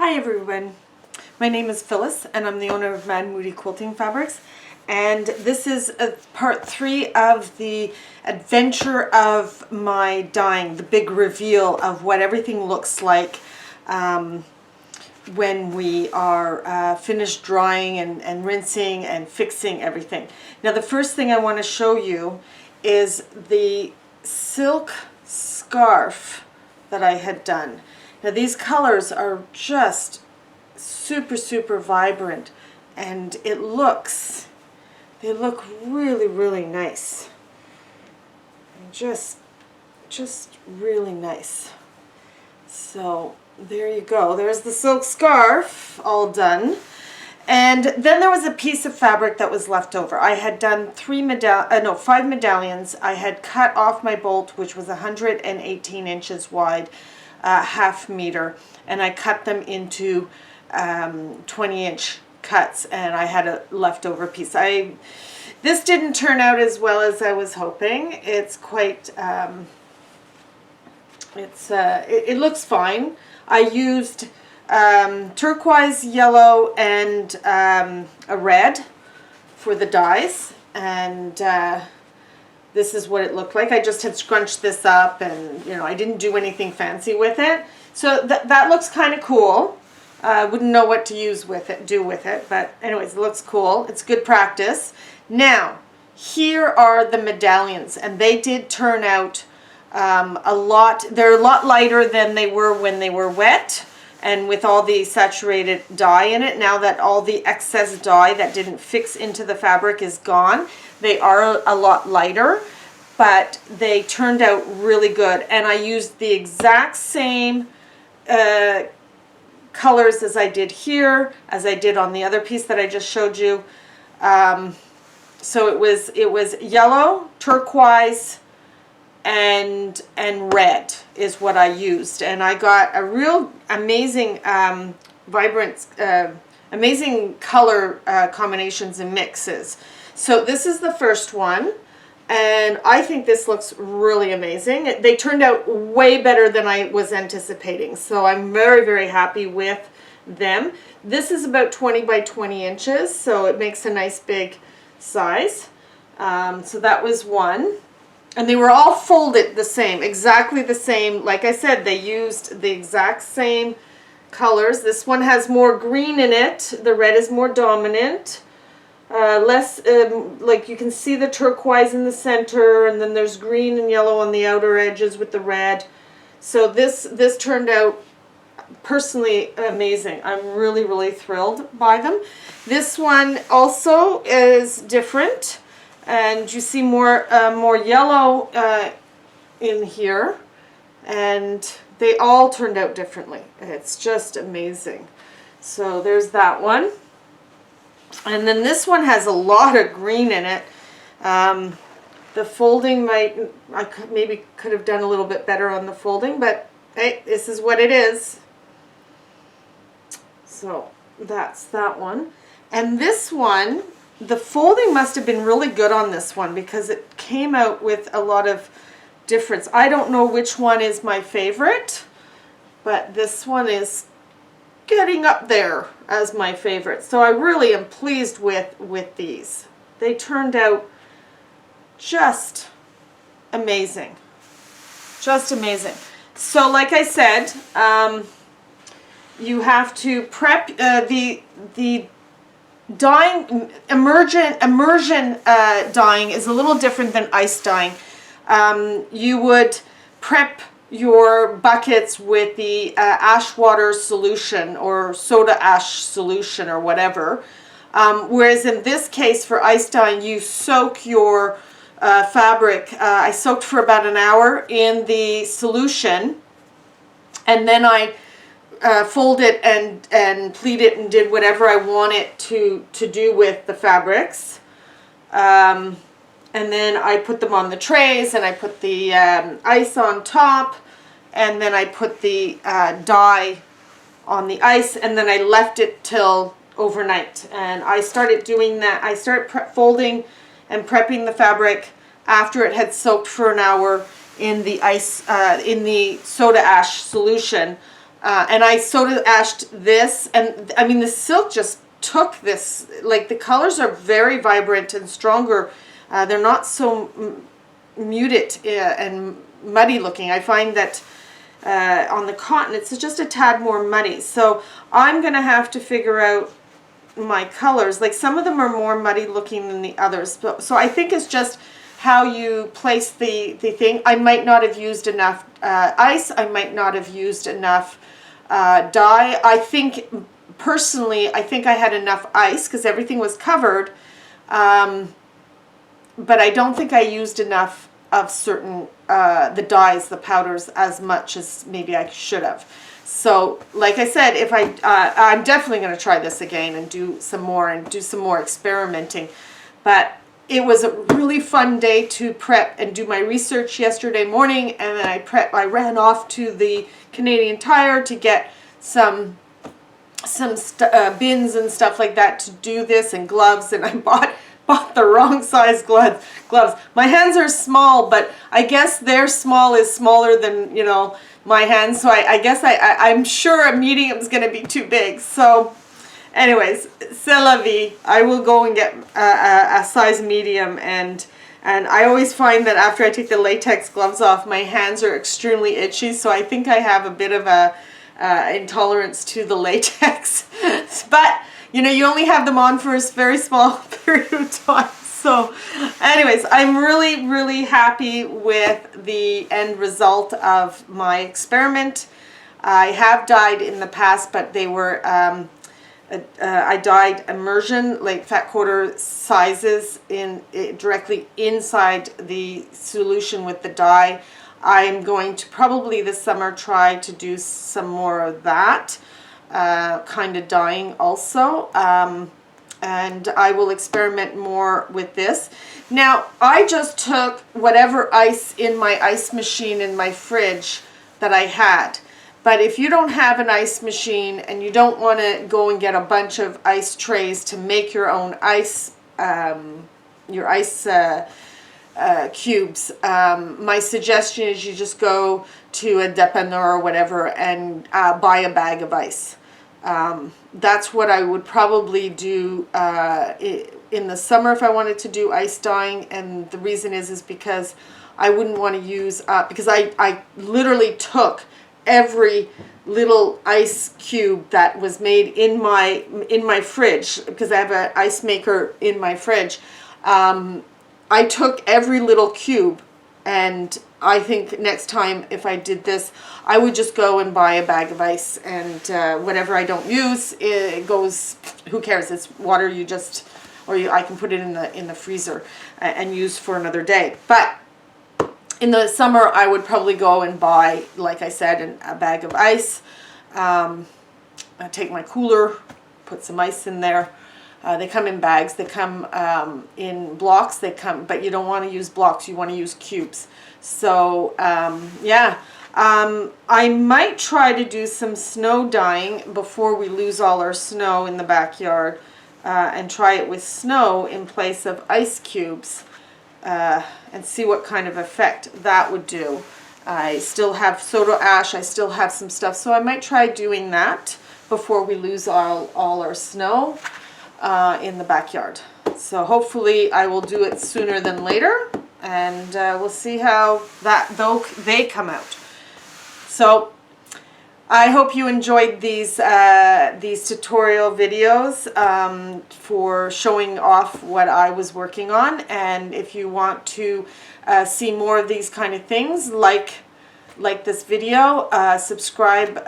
Hi everyone, my name is Phyllis and I'm the owner of Mad Moody Quilting Fabrics, and this is part 3 of the adventure of my dyeing, the big reveal of what everything looks like when we are finished drying and rinsing and fixing everything. Now the first thing I want to show you is the silk scarf that I had done. Now these colors are just super vibrant, and they look really nice. Just really nice. So there you go. There's the silk scarf all done. And then there was a piece of fabric that was left over. I had done 5 medallions. I had cut off my bolt, which was 118 inches wide, half meter, and I cut them into 20-inch cuts, and I had a leftover piece. This didn't turn out as well as I was hoping. It's quite it looks fine. I used turquoise, yellow, and a red for the dyes, and this is what it looked like. I just had scrunched this up, and I didn't do anything fancy with it. So that looks kind of cool. I wouldn't know what to do with it, but anyways, it looks cool. It's good practice. Now, here are the medallions, and they did turn out they're a lot lighter than they were when they were wet, and with all the saturated dye in it. Now that all the excess dye that didn't fix into the fabric is gone, they are a lot lighter, but they turned out really good. And I used the exact same colors as I did here, as I did on the other piece that I just showed you. So it was yellow, turquoise, and red is what I used, and I got a real amazing vibrant amazing color combinations and mixes. So this is the first one, and I think this looks really amazing. They turned out way better than I was anticipating, so I'm very happy with them. This is about 20 by 20 inches, so it makes a nice big size. So that was one. And they were all folded the same, exactly the same. Like I said, they used the exact same colors. This one has more green in it. The red is more dominant. Less, like you can see the turquoise in the center, and then there's green and yellow on the outer edges with the red. So this turned out personally amazing. I'm really thrilled by them. This one also is different. And you see more yellow in here, and they all turned out differently. It's just amazing. So there's that one. And then this one has a lot of green in it. The folding maybe could have done a little bit better on the folding, but hey, this is what it is. So that's that one. And this one, the folding must have been really good on this one, because it came out with a lot of difference. I don't know which one is my favorite, but this one is getting up there as my favorite. So I really am pleased with these. They turned out just amazing. Just amazing. So like I said, you have to prep the dyeing. Immersion dyeing is a little different than ice dyeing. You would prep your buckets with the ash water solution or soda ash solution or whatever, whereas in this case for ice dyeing, you soak your fabric. I soaked for about an hour in the solution, and then I fold it and pleat it and did whatever I want it to do with the fabrics. And then I put them on the trays, and I put the ice on top, and then I put the dye on the ice, and then I left it till overnight. And I started doing that. I started folding and prepping the fabric after it had soaked for an hour in the ice, in the soda ash solution And I soda ashed this, and I mean the silk just took this, like the colors are very vibrant and stronger. They're not so muted and muddy looking. I find that on the cotton it's just a tad more muddy. So I'm going to have to figure out my colors. Like some of them are more muddy looking than the others. So I think it's just how you place the thing. I might not have used enough ice. I might not have used enough dye. I think, personally, I think I had enough ice because everything was covered. But I don't think I used enough of certain, the dyes, the powders, as much as maybe I should have. So, like I said, if I'm definitely going to try this again and do some more experimenting. But it was a really fun day to prep and do my research yesterday morning, and then I ran off to the Canadian Tire to get some bins and stuff like that to do this, and gloves, and I bought the wrong size gloves. My hands are small, but I guess their small is smaller than, you know, my hands, so I guess I'm sure a medium is going to be too big. So anyways, c'est la vie. I will go and get a size medium, and I always find that after I take the latex gloves off, my hands are extremely itchy, so I think I have a bit of a intolerance to the latex. But you know, you only have them on for a very small period of time. So anyways, I'm really, really happy with the end result of my experiment. I have dyed in the past, but they were, I dyed immersion, like fat quarter sizes directly inside the solution with the dye. I'm going to probably this summer try to do some more of that kind of dyeing also. And I will experiment more with this. Now, I just took whatever ice in my ice machine in my fridge that I had. But if you don't have an ice machine and you don't want to go and get a bunch of ice trays to make your own ice, cubes, my suggestion is you just go to a dépanneur or whatever and buy a bag of ice. That's what I would probably do in the summer if I wanted to do ice dyeing, and the reason is because I wouldn't want to use because I literally took every little ice cube that was made in my fridge, because I have an ice maker in my fridge. I took every little cube, and I think next time if I did this, I would just go and buy a bag of ice, and whatever I don't use, it goes, who cares, it's water. You just, I can put it in the freezer and use for another day. But in the summer, I would probably go and buy, like I said, a bag of ice. I take my cooler, put some ice in there. They come in bags. They come in blocks. But you don't want to use blocks. You want to use cubes. So yeah, I might try to do some snow dyeing before we lose all our snow in the backyard, and try it with snow in place of ice cubes, and see what kind of effect that would do. I still have soda ash. I still have some stuff, so I might try doing that before we lose all our snow in the backyard. So hopefully I will do it sooner than later, and we'll see how they come out. So I hope you enjoyed these tutorial videos for showing off what I was working on. And if you want to see more of these kind of things, like this video, subscribe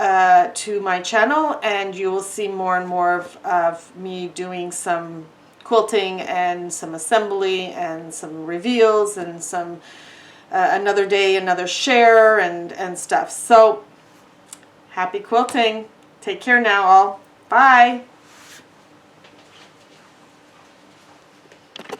to my channel, and you will see more and more of me doing some quilting and some assembly and some reveals and some another day, another share and stuff. So happy quilting. Take care now all. Bye.